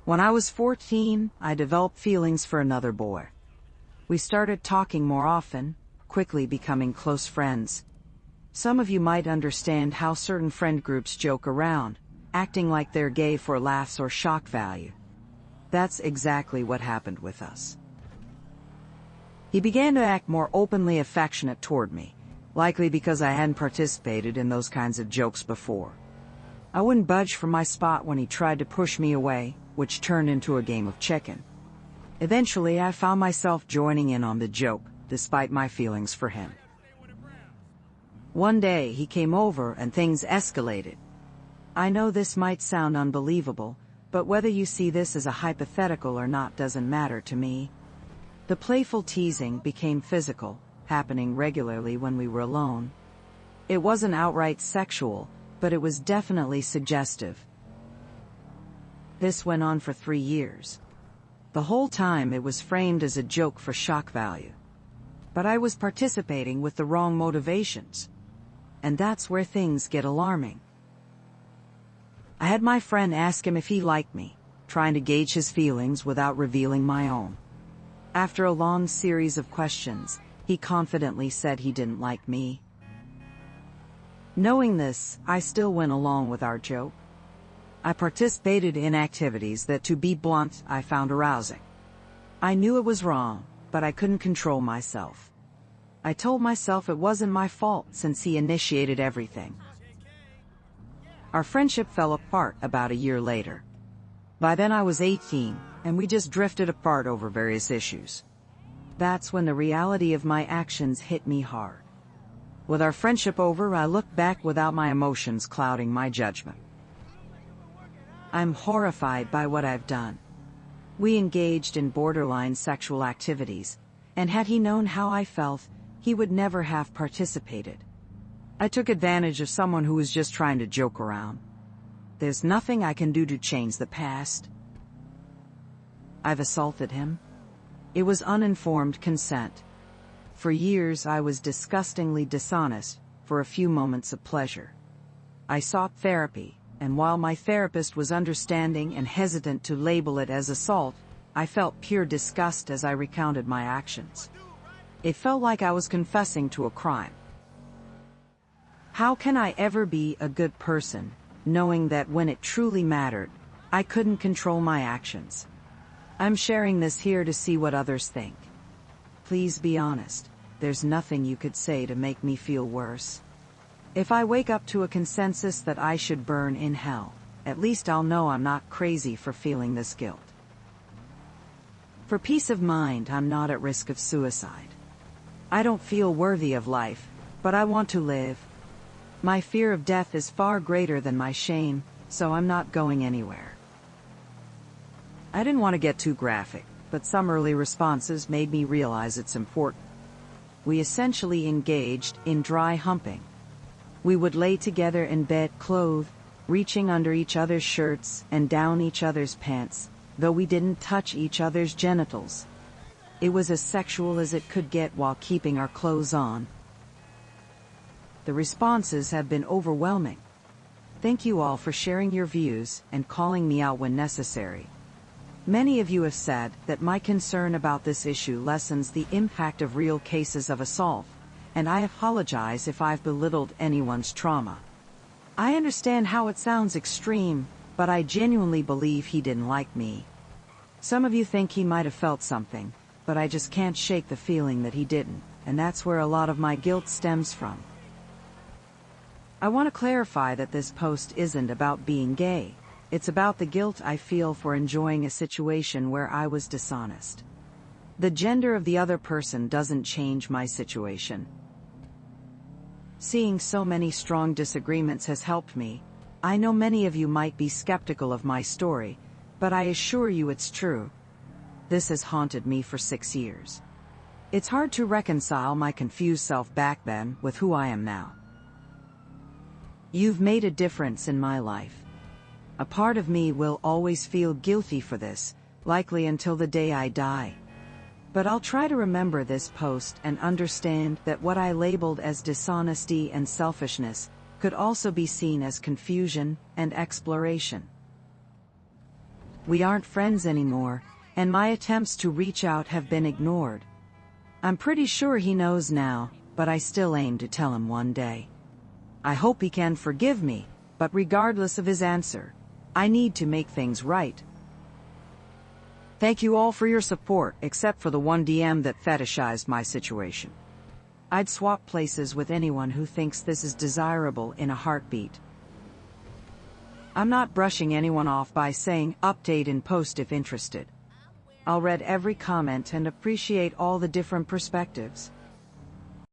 When I was 14, I developed feelings for another boy. We started talking more often, quickly becoming close friends. Some of you might understand how certain friend groups joke around, acting like they're gay for laughs or shock value. That's exactly what happened with us. He began to act more openly affectionate toward me, likely because I hadn't participated in those kinds of jokes before. I wouldn't budge from my spot when he tried to push me away, which turned into a game of chicken. Eventually, I found myself joining in on the joke, despite my feelings for him. One day, he came over and things escalated. I know this might sound unbelievable, but whether you see this as a hypothetical or not doesn't matter to me. The playful teasing became physical, happening regularly when we were alone. It wasn't outright sexual, but it was definitely suggestive. This went on for 3 years. The whole time it was framed as a joke for shock value. But I was participating with the wrong motivations. And that's where things get alarming. I had my friend ask him if he liked me, trying to gauge his feelings without revealing my own. After a long series of questions, he confidently said he didn't like me. Knowing this, I still went along with our joke. I participated in activities that, to be blunt, I found arousing. I knew it was wrong, but I couldn't control myself. I told myself it wasn't my fault since he initiated everything. Our friendship fell apart about a year later. By then I was 18, and we just drifted apart over various issues. That's when the reality of my actions hit me hard. With our friendship over, I looked back without my emotions clouding my judgment. I'm horrified by what I've done. We engaged in borderline sexual activities, and had he known how I felt, he would never have participated. I took advantage of someone who was just trying to joke around. There's nothing I can do to change the past. I've assaulted him. It was uninformed consent. For years I was disgustingly dishonest for a few moments of pleasure. I sought therapy, and while my therapist was understanding and hesitant to label it as assault, I felt pure disgust as I recounted my actions. It felt like I was confessing to a crime. How can I ever be a good person, knowing that when it truly mattered, I couldn't control my actions? I'm sharing this here to see what others think. Please be honest. There's nothing you could say to make me feel worse. If I wake up to a consensus that I should burn in hell, at least I'll know I'm not crazy for feeling this guilt. For peace of mind, I'm not at risk of suicide. I don't feel worthy of life, but I want to live. My fear of death is far greater than my shame, so I'm not going anywhere. I didn't want to get too graphic, but some early responses made me realize it's important. We essentially engaged in dry humping. We would lay together in bed clothed, reaching under each other's shirts and down each other's pants, though we didn't touch each other's genitals. It was as sexual as it could get while keeping our clothes on. The responses have been overwhelming. Thank you all for sharing your views and calling me out when necessary. Many of you have said that my concern about this issue lessens the impact of real cases of assault, and I apologize if I've belittled anyone's trauma. I understand how it sounds extreme, but I genuinely believe he didn't like me. Some of you think he might have felt something, but I just can't shake the feeling that he didn't, and that's where a lot of my guilt stems from. I want to clarify that this post isn't about being gay. It's about the guilt I feel for enjoying a situation where I was dishonest. The gender of the other person doesn't change my situation. Seeing so many strong disagreements has helped me. I know many of you might be skeptical of my story, but I assure you it's true. This has haunted me for 6 years. It's hard to reconcile my confused self back then with who I am now. You've made a difference in my life. A part of me will always feel guilty for this, likely until the day I die. But I'll try to remember this post and understand that what I labeled as dishonesty and selfishness could also be seen as confusion and exploration. We aren't friends anymore, and my attempts to reach out have been ignored. I'm pretty sure he knows now, but I still aim to tell him one day. I hope he can forgive me, but regardless of his answer, I need to make things right. Thank you all for your support, except for the one DM that fetishized my situation. I'd swap places with anyone who thinks this is desirable in a heartbeat. I'm not brushing anyone off by saying update and post if interested. I'll read every comment and appreciate all the different perspectives.